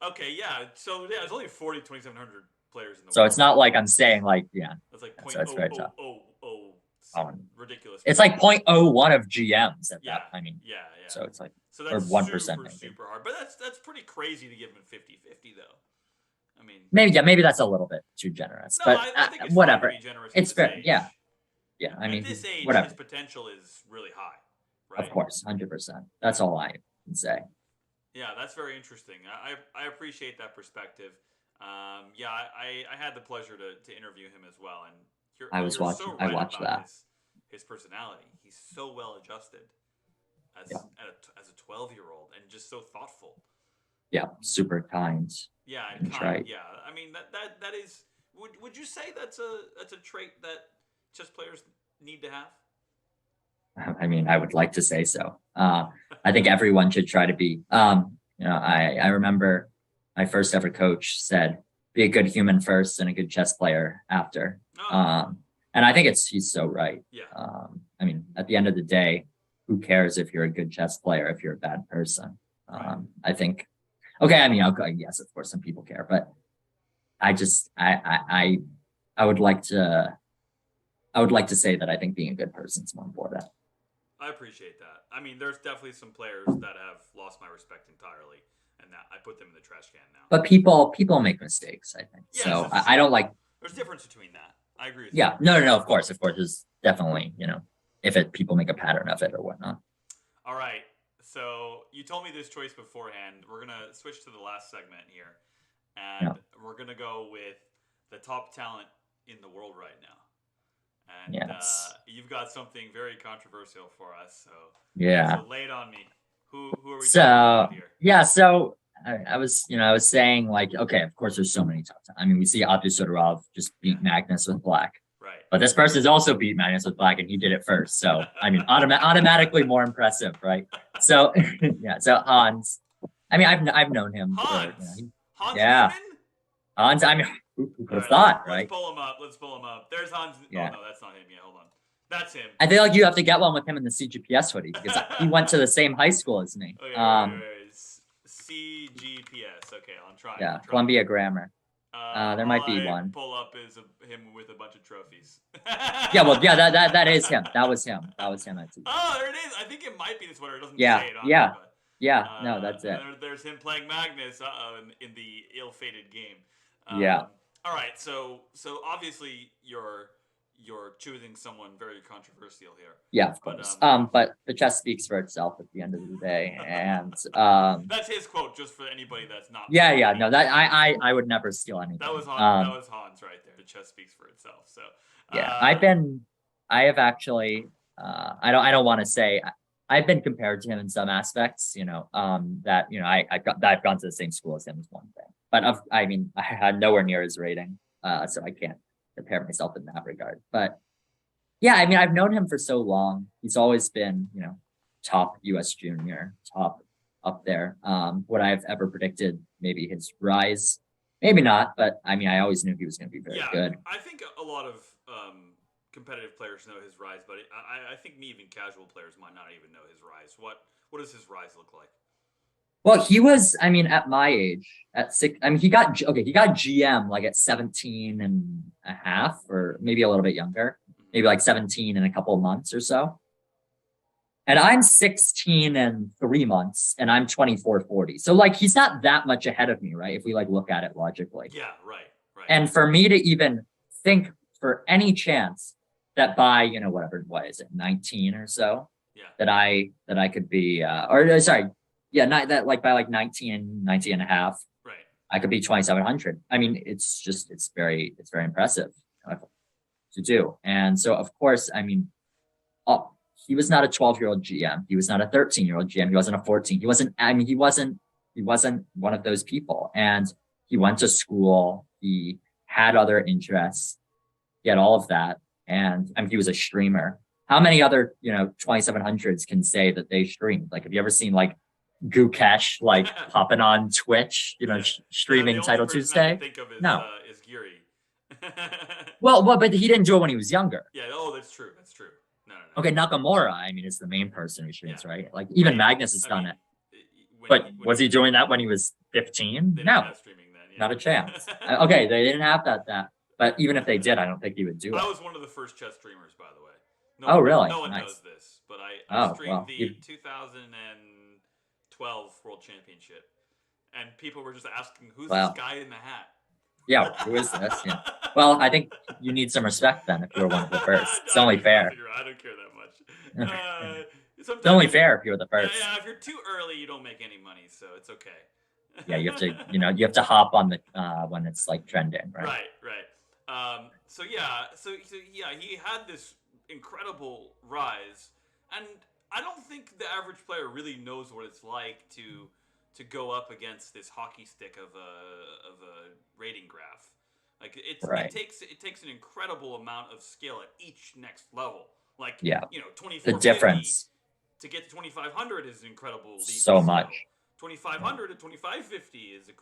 Okay, yeah. So there's only 40 2,700 players in the world. So it's not like I'm saying like That's like it's very tough. Ridiculous. It's like 0.01 of GMs at that. I mean, yeah. So it's like that's or 1% super hard. But that's pretty crazy to give him 50-50 though. I mean, maybe that's a little bit too generous. No, but I think it's whatever. It's fair. Yeah. I mean, at this age, whatever. His potential is really high. Right? Of course, 100%. That's all I can say. Yeah, that's very interesting. I appreciate that perspective. I had the pleasure to interview him as well, and I watched that. His personality. He's so well adjusted as a 12-year-old and just so thoughtful. Yeah, super kind. Yeah, and kind. Right. Yeah, I mean that is. Would you say that's a trait that chess players need to have? I mean, I would like to say so. I think everyone should try to be. I remember my first ever coach said, "Be a good human first and a good chess player after." And I think he's so right. Yeah. I mean, at the end of the day, who cares if you're a good chess player if you're a bad person? Right. I think. Okay, I mean, yes, of course, some people care, but I would like to say that I think being a good person is more important. I appreciate that. I mean, there's definitely some players that have lost my respect entirely, and that I put them in the trash can now. But people make mistakes, I think. Yes, so I don't like. There's a difference between that. I agree with you. Yeah, no. Of course, there's definitely if people make a pattern of it or whatnot. All right. So you told me this choice beforehand. We're gonna switch to the last segment here, and we're gonna go with the top talent in the world right now. And you've got something very controversial for us. So so lay it on me. Who are we talking about here? Yeah, so I was saying like, okay, of course there's so many top talent. I mean, we see Abdul Sudorov just beat Magnus with black. Right. But this person's also beat Magnus with black, and he did it first. So I mean, automatically more impressive, right? So so Hans. I mean, I've known him. Hans. Hans. Yeah. Niemann? Hans. I mean, who could have thought, right? Let's pull him up. There's Hans. Yeah. Oh no, that's not him. Yeah, hold on. That's him. I feel like you have to get one with him in the CGPS hoodie because he went to the same high school as me. Okay, CGPS. Okay, I'll try. Yeah, Columbia Grammar. There All might be I one. pull up is him with a bunch of trophies. Yeah, well, yeah, that is him. That was him. That was him at TV. Oh, there it is. I think it might be the sweater. It doesn't Yeah, say it on yeah, there, but yeah. No, that's it. there's him playing Magnus in the ill-fated game. Yeah. All right, so obviously you're choosing someone very controversial here. Yeah, of course. But the chess speaks for itself at the end of the day, and that's his quote. Just for anybody that's not. Yeah. No, that I would never steal anything. That was Hans right there. The chess speaks for itself. So yeah, I have actually, I don't want to say. I've been compared to him in some aspects, that, I've gone to the same school as him is one thing, but I had nowhere near his rating, so I can't compare myself in that regard. But yeah, I've known him for so long. He's always been, top US junior, top up there. Would I have ever predicted maybe his rise? Maybe not, but I always knew he was going to be very good. I think a lot of competitive players know his rise, but I think even casual players might not even know his rise. What does his rise look like? Well, he was, at my age, at 6, he got GM like at 17 and a half, or maybe a little bit younger, maybe like 17 in a couple of months or so. And I'm 16 and 3 months, and I'm 24-40. So like, he's not that much ahead of me, right? If we like look at it logically. Yeah, right. And for me to even think for any chance that by, what is it, 19 or so, that I could be, by like 19 and a half, right, I could be 2,700. It's very impressive to do. And so, of course, he was not a 12-year-old GM. He was not a 13-year-old GM. He wasn't a 14. He wasn't one of those people. And he went to school. He had other interests. He had all of that. And he was a streamer. How many other, 2,700s can say that they streamed? Like, have you ever seen like Gukesh like popping on Twitch, streaming Title Tuesday? I think of is Geary. well, but he didn't do it when he was younger. Yeah. Oh, that's true. No. Okay, Nakamura, is the main person who streams, right? Like even Magnus has done it. But was he doing that when he was 15? No, streaming then, yeah. Not a chance. Okay, they didn't have that. But even if they did, I don't think he would do it. I was one of the first chess streamers, by the way. Really? No one knows this, but I streamed the 2012 World Championship, and people were just asking, "Who's this guy in the hat?" Yeah, who is this? Yeah. Well, I think you need some respect then if you're one of the first. It's only fair. I don't care that much. It's only fair if you're the first. Yeah, if you're too early, you don't make any money, so it's okay. Yeah, you have to, you have to hop on the when it's like trending, right? Right. So he had this incredible rise, and I don't think the average player really knows what it's like to go up against this hockey stick of a rating graph. Like it takes an incredible amount of skill at each next level. Like 2450 the difference to get to 2500 is an incredible leap. So much. 2500 to 2550 is a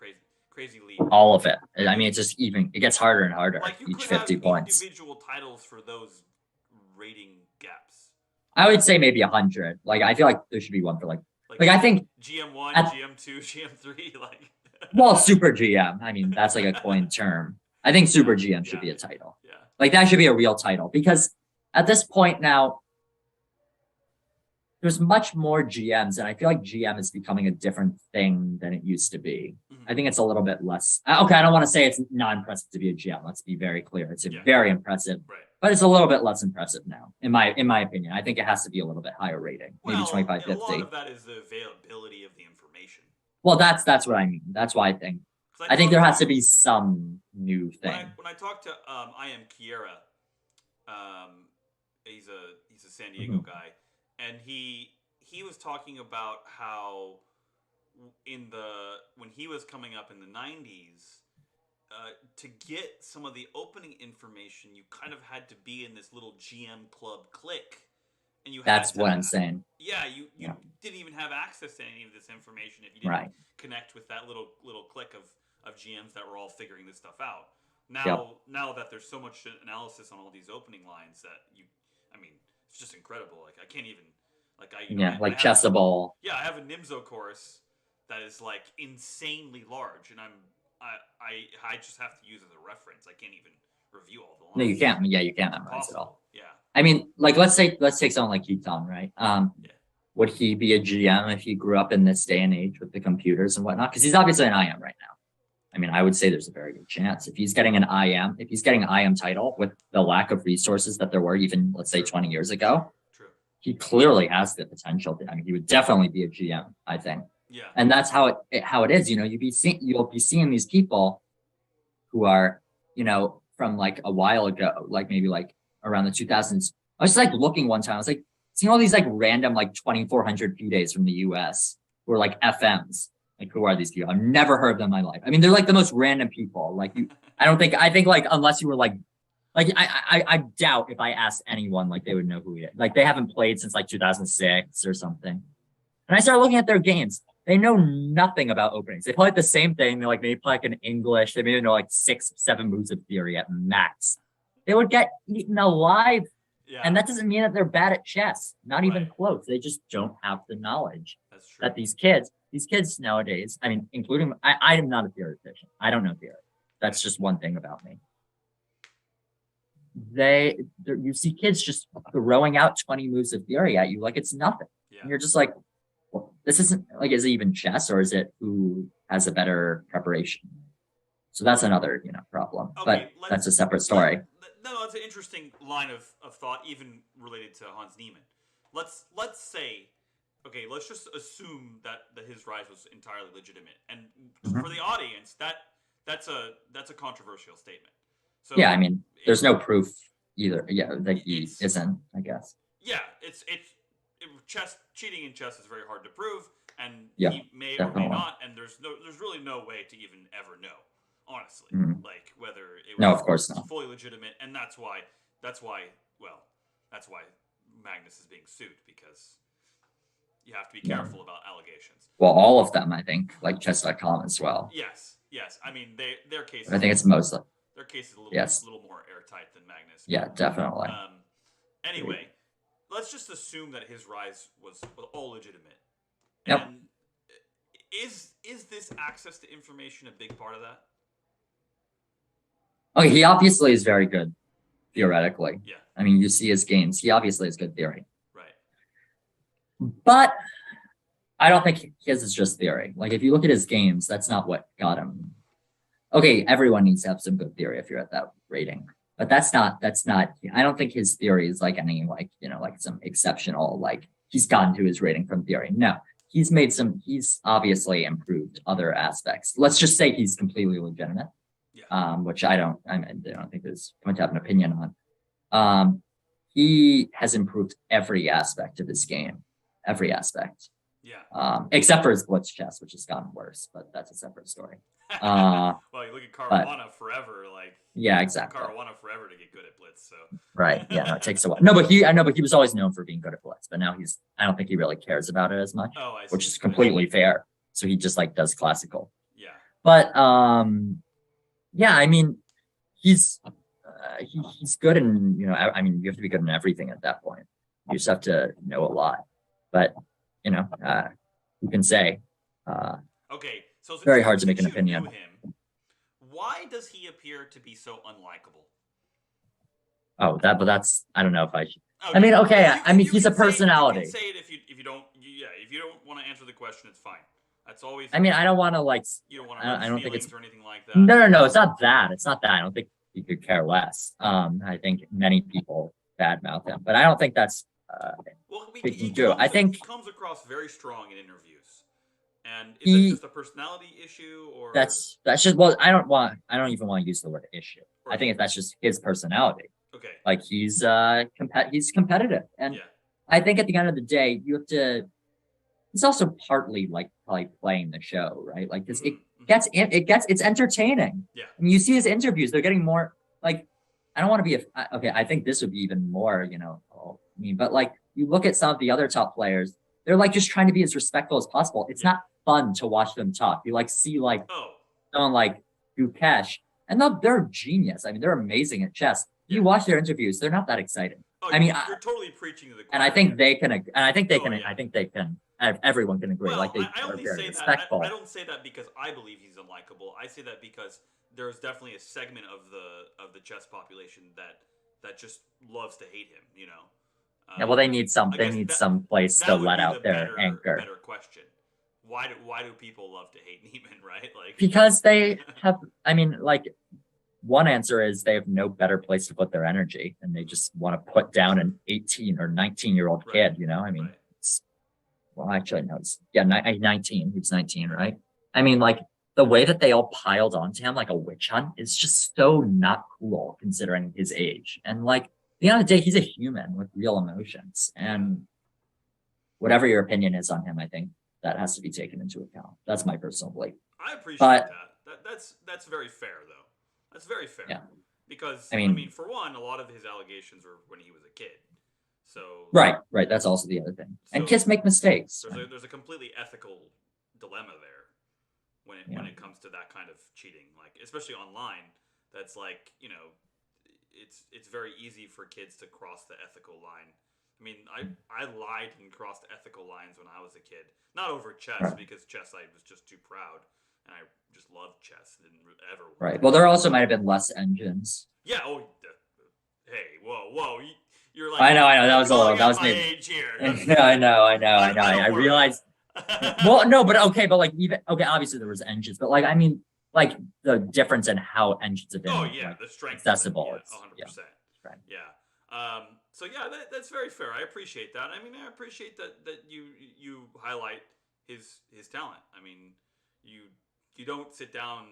crazy leap. All of it. It gets harder and harder. Like each 50 points. Individual titles for those rating gaps. I would say maybe 100. Like I feel like there should be one for like I think GM1, GM2, GM3, like. Well, Super GM. That's like a coined term. I think Super GM should be a title. Yeah. Like that should be a real title because at this point now, there's much more GMs, and I feel like GM is becoming a different thing than it used to be. Mm-hmm. I think it's a little bit less. Okay, I don't want to say it's not impressive to be a GM. Let's be very clear. It's very impressive, but it's a little bit less impressive now, in my opinion. I think it has to be a little bit higher rating, maybe 2550. A lot of that is the availability of the information. Well, that's what I mean. That's why I think there has to be some new thing. When I talked to IM Quercia, he's a San Diego guy. And he was talking about how when he was coming up in the 90s, to get some of the opening information, you kind of had to be in this little GM club clique, and that's what I'm saying. Yeah, you didn't even have access to any of this information if you didn't connect with that little clique of GMs that were all figuring this stuff out. Now that there's so much analysis on all these opening lines that it's just incredible. Like I can't even like Chessable. Yeah, I have a Nimzo course that is like insanely large, and I just have to use it as a reference. I can't even review all the lines. No, you can't. Yeah, you can't memorize it all. Yeah. I mean, like let's take someone like Keaton, right? Would he be a GM if he grew up in this day and age with the computers and whatnot? Because he's obviously an IM right now. I mean, I would say there's a very good chance if he's getting an IM title with the lack of resources that there were even, let's say, 20 years ago. True. He clearly has the potential. I mean, he would definitely be a GM, I think. Yeah. And that's how it is. You know, you'll be seeing these people who are, you know, from like a while ago, like maybe like around the 2000s. I was just like looking one time. I was like seeing all these like random like 2,400 P days from the US who are like FMs. Like, who are these people? I've never heard of them in my life. I mean, they're like the most random people. Like I think like unless you were like I doubt if I asked anyone, like they would know who he is. Like they haven't played since like 2006 or something. And I started looking at their games. They know nothing about openings. They play like the same thing. They like maybe play like an English. They maybe know like 6-7 moves of theory at max. They would get eaten alive. Yeah. And that doesn't mean that they're bad at chess. Not even close. They just don't have the knowledge. That's true. That these kids nowadays, I mean, including, I am not a theoretician. I don't know theory. That's just one thing about me. You see kids just throwing out 20 moves of theory at you like it's nothing. Yeah. And you're just like, well, this isn't like, is it even chess or is it who has a better preparation? So that's another, you know, problem. Okay, but that's a separate story. No, that's an interesting line of thought, even related to Hans Niemann. Let's say, okay, let's just assume that his rise was entirely legitimate, and for the audience, that's a controversial statement. So yeah, I mean, there's no proof either. Yeah, that he isn't, I guess. Yeah, chess cheating in chess is very hard to prove, and yeah, he may definitely. or may not, and there's really no way to even ever know, honestly, like whether it was no, of course not. fully legitimate, and that's why Magnus is being sued, because you have to be careful about allegations. Well, all of them, I think, like chess.com as well. Yes. I mean, their case. I think it's mostly. Their case is a little more airtight than Magnus. Yeah, definitely. Anyway, let's just assume that his rise was all legitimate. Yep. And is this access to information a big part of that? Okay, he obviously is very good theoretically. Yeah. I mean, you see his games. He obviously has good theory. Right. But I don't think his is just theory. Like, if you look at his games, that's not what got him. Okay, everyone needs to have some good theory if you're at that rating. But that's not, I don't think his theory is like any, like, you know, like some exceptional, like he's gotten to his rating from theory. No, he's obviously improved other aspects. Let's just say he's completely legitimate. Yeah. Which I don't think there's point to have an opinion on. He has improved every aspect of his game, every aspect. Yeah. Except for his blitz chess, which has gotten worse, but that's a separate story. Well, you look at Caruana forever, like yeah, exactly. Caruana forever to get good at blitz. So right, yeah, no, it takes a while. No, but he was always known for being good at blitz, but now I don't think he really cares about it as much. Oh, I see. Which is completely fair. So he just like does classical. Yeah. But yeah, I mean, he's good in, you know, I mean, you have to be good in everything at that point. You just have to know a lot. But you know, you can say okay, so very hard to make an opinion. Why does he appear to be so unlikable? Oh, but that's, I don't know if I should. Okay. I mean, okay, I mean, he's a personality. You can say it if you don't want to answer the question, it's fine. That's always. I mean, I don't want to like. You don't want to. I don't think it's or anything like that. No. It's not that. It's not that. I don't think he could care less. I think many people badmouth him, but I don't think that's. I think he comes across very strong in interviews. And is it just a personality issue, or that's just, well, I don't even want to use the word issue. Right. I think that's just his personality. Okay. Like he's competitive, and I think at the end of the day, you have to. It's also partly like probably playing the show, right? Like this, it's entertaining. Yeah. I mean, you see his interviews; they're getting more like. I don't want to be okay. I think this would be even more, you know. But like you look at some of the other top players, they're like just trying to be as respectful as possible. It's not fun to watch them talk. You like see like someone like Gukesh, and they're genius. I mean, they're amazing at chess. You watch their interviews; they're not that exciting. Oh, I mean, you're totally preaching to the choir. And I think they can. And I think they can. I think they can. everyone can agree. Well, Like they I are only very say that. respectful. I don't say that because I believe he's unlikable. I say that because there's definitely a segment of the chess population that just loves to hate him. You know. Yeah, well, they need I they guess need some place to that would let be the out their anger better question. Why do people love to hate Niemann? Right? Like because they have. I mean, like one answer is they have no better place to put their energy, and they just want to put down an 18 or 19-year-old Right. kid. You know, I mean, Right. well, actually, no, it's 19. He was 19, right? I mean, like the way that they all piled onto him like a witch hunt is just so not cool considering his age. And like, at the end of the day, he's a human with real emotions. And whatever your opinion is on him, I think that has to be taken into account. That's my personal belief. I appreciate But that. That's very fair though. That's very fair. yeah, Because I I mean, mean, for one, a lot of his allegations were when he was a kid. So right. That's also the other thing. And So kids make mistakes. there's a completely ethical dilemma there when it comes to that kind of cheating, like especially online. That's like it's very easy for kids to cross the ethical line. I mean, I lied and crossed ethical lines when I was a kid, not over chess Right. because chess I was just too proud and I just loved chess. Didn't ever. Right. Well, there also might have been less engines. Yeah. Oh. Hey. Whoa. You're like. I know. That was a little. calling That out was my maybe. age here. I know. I don't worry. realized. Well, no, but okay, but like even okay, obviously there was engines, but like I mean, like the difference in how engines have been Oh yeah, like, the strength. accessible. Yeah, It's 100%. right. Yeah. So yeah, that's very fair. I appreciate that. I mean, I appreciate that you highlight his talent. I mean, you don't sit down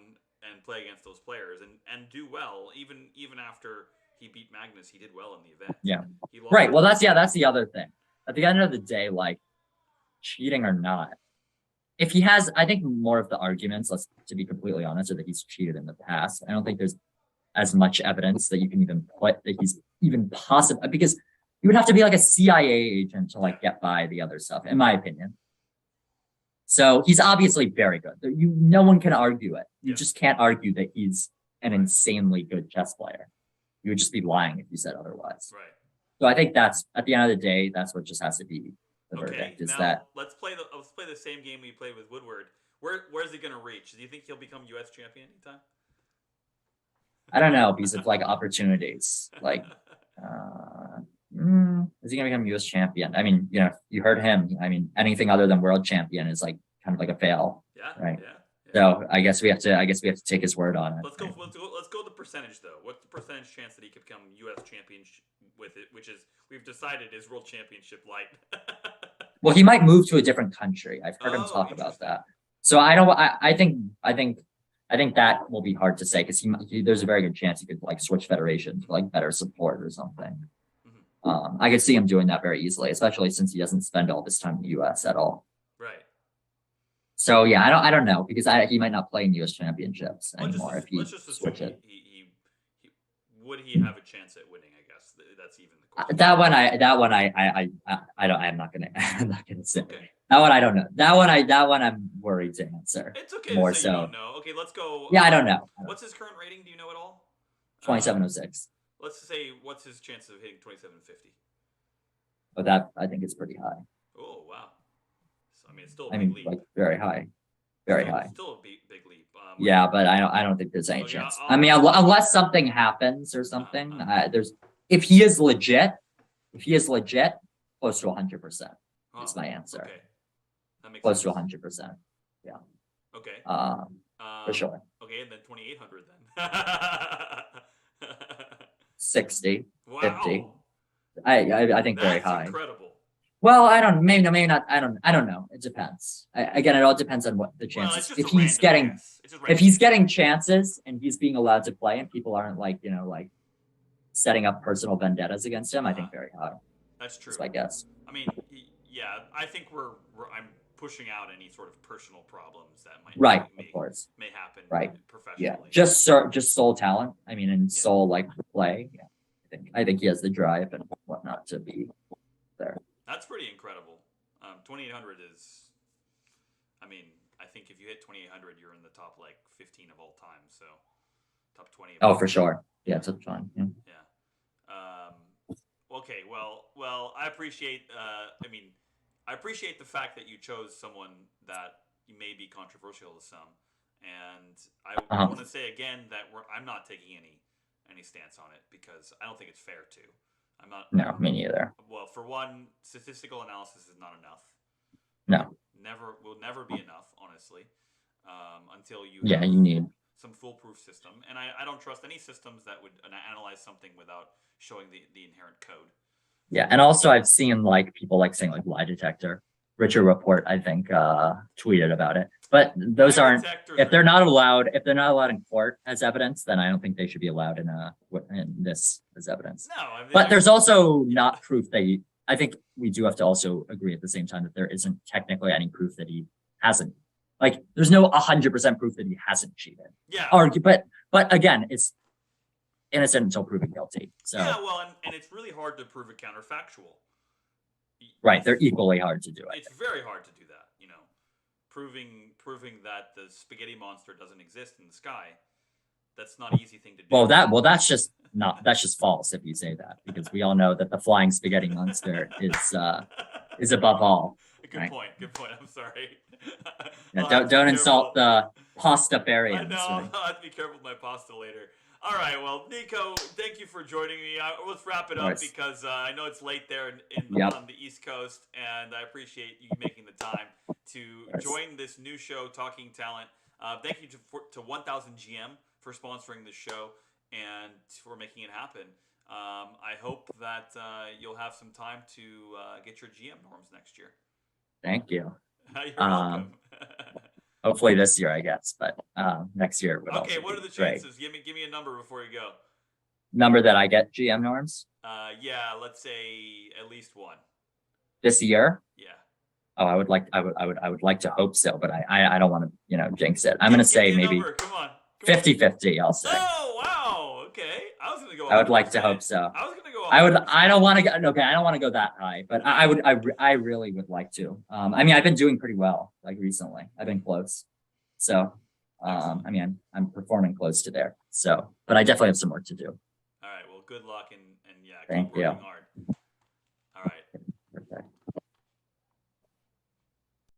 and play against those players and do well even after he beat Magnus. He did well in the event. Yeah. He lost Right. Well, that's the other thing. At the end of the day, like cheating or not, if he has, I think more of the arguments, to be completely honest, are that he's cheated in the past. I don't think there's as much evidence that you can even put that he's even possible, because you would have to be like a CIA agent to like get by the other stuff, in my opinion. So he's obviously very good. No one can argue it. You just can't argue that he's an insanely good chess player. You would just be lying if you said otherwise. Right. So I think that's at the end of the day, that's what just has to be the Okay. verdict. Is Now that let's play the same game we played with Woodward. Where's he gonna reach? Do you think he'll become U.S. champion anytime? I don't know, because of like opportunities. Like is he gonna become US champion? I mean, you heard him. I mean, anything other than world champion is like kind of like a fail. Yeah. Right. Yeah. So I guess we have to take his word on it. Let's go the percentage though. What's the percentage chance that he could become U.S. champion with it? Which is we've decided is world championship light. Well, he might move to a different country. I've heard him talk about that. So I think that will be hard to say because there's a very good chance he could like switch federations for like better support or something. I could see him doing that very easily, especially since he doesn't spend all this time in the U.S. at all. Right. So yeah, I don't know because he might not play in U.S. championships anymore if he switch it. Would he have a chance at winning? I guess that's even the question. I'm not gonna say. Okay. That one I don't know. That one I'm worried to answer. It's okay. More to say so. You don't know. Okay, let's go. Yeah, I don't know. What's his current rating? Do you know at all? 2706. Let's say what's his chance of hitting 2750? But that I think is pretty high. Oh wow! So, I mean, it's still a big leap. Like very high, very high. Still a big leap. Yeah, but I don't think there's any chance. I mean, unless something happens or something, if he is legit, close to 100% is my answer. Okay. That makes close sense. to 100%. Yeah. Okay. For sure. Okay, and then 2800 then. 60, Wow. 50. I think very That's high. Incredible. Well, maybe not. I don't know. It depends. Again, it all depends on what the chances. Well, If he's getting chances and he's being allowed to play and people aren't like setting up personal vendettas against him, I think very high. That's true. That's my guess. I mean, yeah, I think I'm pushing out any sort of personal problems that might of course may happen professionally. Yeah, just soul talent. I mean, and soul like play. Yeah, I think he has the drive and whatnot to be there. That's pretty incredible. 2800 is, I mean, I think if you hit 2800, you're in the top like 15 of all time. So top 20. Oh, for sure. Yeah, it's fine. Yeah. Okay. Well, I appreciate. I mean, I appreciate the fact that you chose someone that may be controversial to some, and I want to say again that I'm not taking any stance on it because I don't think it's fair to. I'm not. No, me neither. Well, for one, statistical analysis is not enough. No. Will never be enough, honestly, until you Yeah, have you need some foolproof system. And I don't trust any systems that would analyze something without showing the inherent code. Yeah, and also I've seen like people like saying like lie detector. Richard Report, I think, tweeted about it. But those aren't if they're not allowed in court as evidence, then I don't think they should be allowed in this as evidence. No, I mean, but there's also not proof that I think we do have to also agree at the same time that there isn't technically any proof that he hasn't. Like, there's no 100% proof that he hasn't cheated. Yeah. But again, it's innocent until proven guilty. So yeah, well, and it's really hard to prove a counterfactual. Right, they're equally hard to do. It's very hard to do that. Proving that the spaghetti monster doesn't exist in the sky. That's not an easy thing to do. That's just false if you say that, because we all know that the flying spaghetti monster is above all. Good right? point. Good point. I'm sorry. Yeah, don't insult the pastafarians. I know. I'll have to be careful with my pasta later. All right. Well, Nico, thank you for joining me. Let's wrap it up because I know it's late there on the East Coast, and I appreciate you making the time to join this new show, Talking Talent. Thank you to 1000 GM for sponsoring this show and for making it happen. I hope that you'll have some time to get your GM norms next year. Thank you. You're welcome. Hopefully this year, I guess, but next year would okay, what are the chances? Give me a number before you go. Number that I get GM norms? Yeah, let's say at least one. This year? Yeah. Oh, I would like to hope so, but I don't want to, jinx it. I'm going to say maybe 50-50, I'll say. Oh, wow. Okay. I was going to go I would like to hope so. I was going to go I don't want to go I don't want to go that high, but I really would like to. I mean, I've been doing pretty well like recently. I've been close. So, I mean, I'm performing close to there. So, but I definitely have some work to do. All right. Well, good luck and yeah, Thank keep working hard.